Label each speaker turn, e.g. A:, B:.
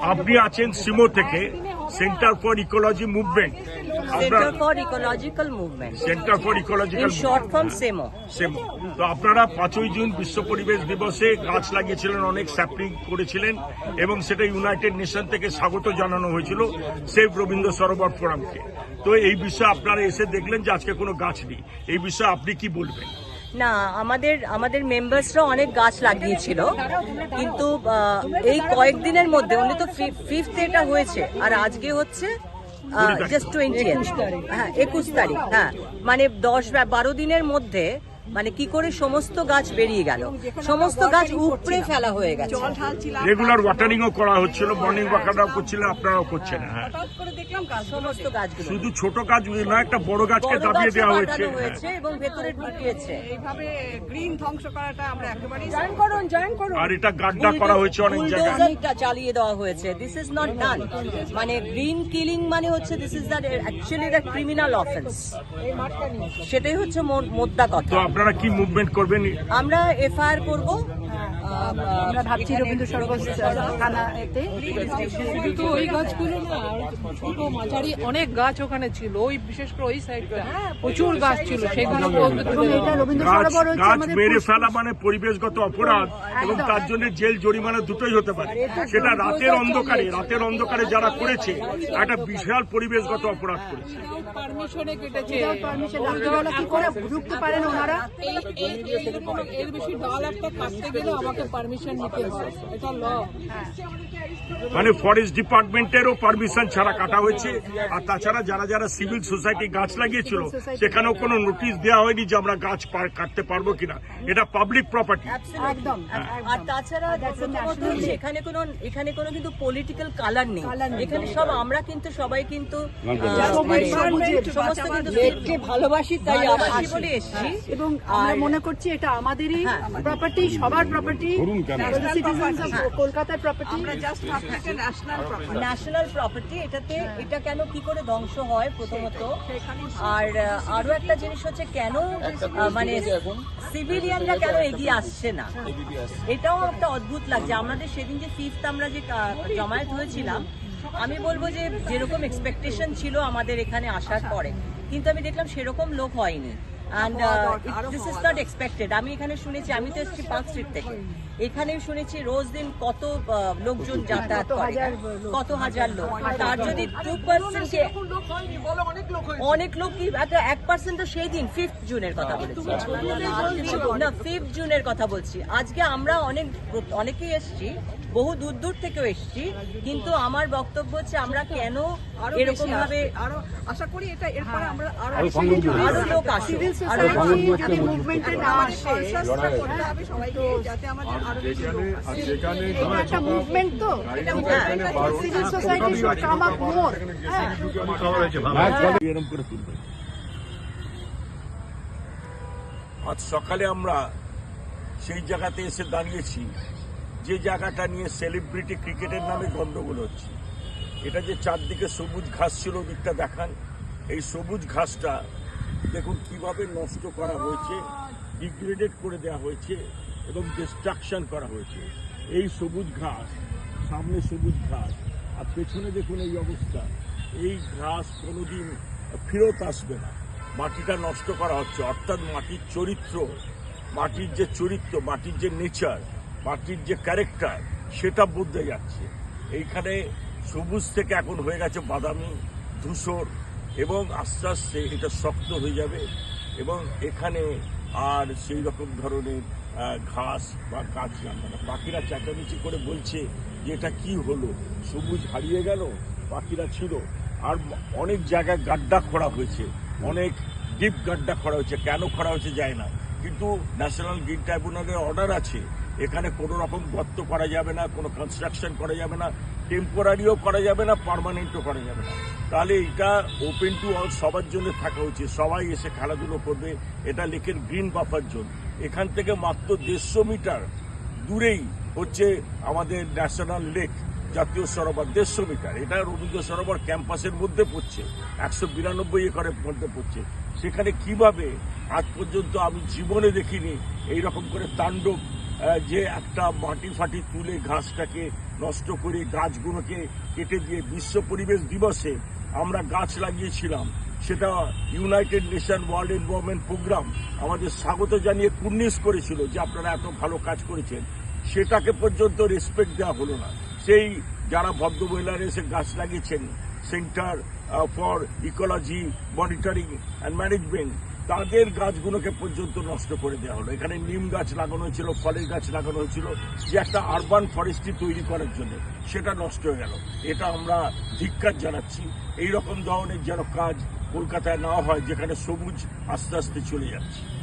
A: আপনি আছেন সিমো থেকে centre for ecology movement.
B: Centre for ecological movement,
A: centre for ecological
B: short form CEMO.
A: CEMO. তো আপনারা 5ই June বিশ্ব পরিবেশ দিবসে গাছ লাগিয়েছিলেন, অনেক স্যাপ্লিং করেছিলেন এবং সেটা ইউনাইটেড নেশন থেকে স্বাগত জানানো হয়েছিল সেভ রবীন্দ্র সরোবর ফোরামকে। তো এই বিষয়ে আপনারা এসে দেখলেন যে আজকে কোনো গাছ নেই, এই বিষয়ে আপনি কি বলবেন?
B: না, আমাদের মেম্বার্সরা অনেক গাছ লাগিয়েছিল, কিন্তু এই কয়েকদিনের মধ্যে উনি তো 5th এটা হয়েছে, আর আজকে হচ্ছে জাস্ট 20, হ্যাঁ 21 তারিখ, হ্যাঁ মানে 10-12 দিনের মধ্যে মানে কি করে সমস্ত গাছ বেরিয়ে গেল, সমস্ত গাছ উপড়ে ফেলা হয়ে গেছে।
A: রেগুলার ওয়াটারিংও করা হচ্ছিল, মর্নিং ওয়াকারও করছিলেন, আপনারাও করছেন। হ্যাঁ,
B: সমস্ত গাছগুলো,
A: শুধু ছোট গাছগুলো না, একটা বড় গাছকে দাবিয়ে দেওয়া হয়েছে
B: এবং ভেতরে ঢুকিয়েছে।
C: এইভাবে গ্রিন ধ্বংস করাটা আমরা একেবারেই
B: জয়েন করুন।
A: আর এটা গাড্ডা করা হয়েছে অনেক জায়গায়,
B: বুলডোজারটা চালিয়ে দেওয়া হয়েছে। This is not done. মানে গ্রিন কিলিং মানে হচ্ছে this is the actually the criminal offence, সেটাই হচ্ছে মোদ্দা কথা।
A: তো আপনারা কি মুভমেন্ট করবেন?
B: আমরা এফআইআর করব।
C: আমরা ভাবছি রবীন্দ্র সরোবর থানাতে।
D: কিন্তু ওই গাছগুলো না, ছোট মাঝারি অনেক গাছ ওখানে ছিল, ওই বিশেষ করে ওই সাইডটা প্রচুর গাছ ছিল, সেগুলো
A: গাছ মেরে ফেলা মানে পরিবেশগত অপরাধ এবং তার জন্য জেল জরিমানা দুটোই হতে পারে। সেটা রাতের অন্ধকারে যারা করেছে একটা বিশাল পরিবেশগত অপরাধ করেছে।
D: পারমিশনে কেটেছে,
C: কি করে ঢুকতে পারেন ওনারা?
D: এর বেশি ডাল একটা কাটতে গেলে আমাকে পারমিশন নিতে হবে, এটা ল।
A: মানে ফরেস্ট ডিপার্টমেন্টেরও পারমিশন ছাড়া কাটা হয়েছে। আর তাছাড়া যারা সিভিল সোসাইটি গাছ লাগিয়েছিল সেখানেও কোনো নোটিশ দেওয়া হয়নি যে আমরা গাছ কাটতে পারবো কিনা, এটা পাবলিক প্রপার্টি।
C: একদম।
B: আর তাছাড়া এখানে কোনো কিন্তু পলিটিক্যাল কালার নেই। এখানে সব আমরা কিন্তু সবাই কিন্তু সমস্ত কিন্তু দেখতে ভালোবাসি, তাই আবাসী বলে এসেছি।
C: এবং আমরা মনে করছি এটা আমাদেরই প্রপার্টি, সবার প্রপার্টি, সিটিজেন্স অফ কলকাতার প্রপার্টি। আমরা জাস্ট ভাবছি
B: ন্যাশনাল প্রপার্টি। এটা কেন কি করে ধ্বংস হয় প্রথমত, আর আরো একটা জিনিস হচ্ছে কেন মানে সিভিলিয়ানরা কেন এগিয়ে আসছে না, এটাও একটা অদ্ভুত লাগছে। আমাদের সেদিন যে 5th আমরা যে জমায়েত হয়েছিলাম, আমি বলবো যে যেরকম এক্সপেকটেশন ছিল আমাদের এখানে আসার পরে, কিন্তু আমি দেখলাম সেরকম লোক হয়নি। And this is not expected. আমি এখানে শুনেছি, আমি তো এসেছি পার্ক স্ট্রিট থেকে, এখানে শুনেছি রোজ দিন কত লোকজন যাতায়াত করে, কত হাজার লোক। তার যদি 2% অনেক লোক কি 1% তো সেই দিন 5th জুনের কথা বলেছি না, 5th জুনের কথা বলছি। আজকে আমরা অনেকেই এসেছি, বহু দূর থেকেও এসেছি, কিন্তু আমার বক্তব্য হচ্ছে আমরা কেন এরকম ভাবে
C: আশা করি এটা এরপরে আমরা আরো
B: লোক আসে,
C: মুভমেন্টে না আসে, করতে হবে সবাইকে, যাতে আমাদের আরো বেশি লোক আসে। এটা একটা মুভমেন্ট, তো civil society should come up more.
A: আজ সকালে আমরা সেই জায়গাতে এসে দাঁড়িয়েছি যে জায়গাটা নিয়ে সেলিব্রিটি ক্রিকেটের নামে গন্ডগোল হচ্ছে। এটা যে চারদিকে সবুজ ঘাস ছিল, দিকটা দেখান। এই সবুজ ঘাসটা দেখুন কিভাবে নষ্ট করা হয়েছে, ডিগ্রেডেড করে দেওয়া হয়েছে এবং ডিস্ট্রাকশন করা হয়েছে। এই সবুজ ঘাস, সামনে সবুজ ঘাস আর পেছনে দেখুন এই অবস্থা। এই ঘাস কোনোদিন ফেরত আসবে না, মাটিটা নষ্ট করা হচ্ছে। অর্থাৎ মাটির চরিত্র, মাটির যে নেচার, মাটির যে ক্যারেক্টার, সেটা বদলে যাচ্ছে। এইখানে সবুজ থেকে এখন হয়ে গেছে বাদামি, ধূসর, এবং আস্তে আস্তে এটা শক্ত হয়ে যাবে এবং এখানে আর সেই রকম ধরনের ঘাস বা গাছ লাগবে না। পাখিরা চেঁচামেচি করে বলছে যে এটা কি হলো, সবুজ হারিয়ে গেল। পাখিরা ছিল, আর অনেক জায়গায় গাড্ডা খোঁড়া হয়েছে, অনেক ডিপ গাড্ডা খোঁড়া হয়েছে। কেন খোঁড়া হয়েছে যায় না, কিন্তু ন্যাশনাল গ্রিন ট্রাইব্যুনালের অর্ডার আছে, এখানে কোনো রকম গর্ত করা যাবে না, কোনো কনস্ট্রাকশন করা যাবে না, টেম্পোরারিও করা যাবে না, পার্মানেন্টও করা যাবে না। তাহলে এটা ওপেন টু অল, সবার জন্য থাকা উচিত, সবাই এসে খেলাধুলো করবে। এটা লেকের গ্রিন বাফার জোন। এখান থেকে মাত্র 150 মিটার দূরেই হচ্ছে আমাদের ন্যাশনাল লেক, জাতীয় সরোবর। 150 মিটার, এটা রবীন্দ্র সরোবর ক্যাম্পাসের মধ্যে পড়ছে, 192 একরের মধ্যে পড়ছে। সেখানে কিভাবে আজ পর্যন্ত আমি জীবনে দেখিনি এইরকম করে তাণ্ডব, যে একটা মাটি ফাটি তুলে ঘাসটাকে নষ্ট করে গাছগুলোকে কেটে দিয়ে বিশ্ব পরিবেশ দিবসে আমরা গাছ লাগিয়েছিলাম। সেটা United Nation World Environment Programme আমাদের স্বাগত জানিয়ে কুর্নিশ করেছিল যে আপনারা এত ভালো কাজ করেছেন, সেটাকে পর্যন্ত রেসপেক্ট দেওয়া হলো না। সেই যারা ভদ্রমহিলারা এসে গাছ লাগিয়েছেন, centre for ecology monitoring and management, তাদের গাছগুলোকে পর্যন্ত নষ্ট করে দেওয়া হলো। এখানে নিম গাছ লাগানো হয়েছিল, ফলের গাছ লাগানো হয়েছিল, যে একটা আরবান ফরেস্ট্রি তৈরি করার জন্য, সেটা নষ্ট হয়ে গেল। এটা আমরা ধিক্কার জানাচ্ছি। এইরকম ধরনের যেন কাজ কলকাতায় না হয়, যেখানে সবুজ আস্তে আস্তে চলে যাচ্ছে।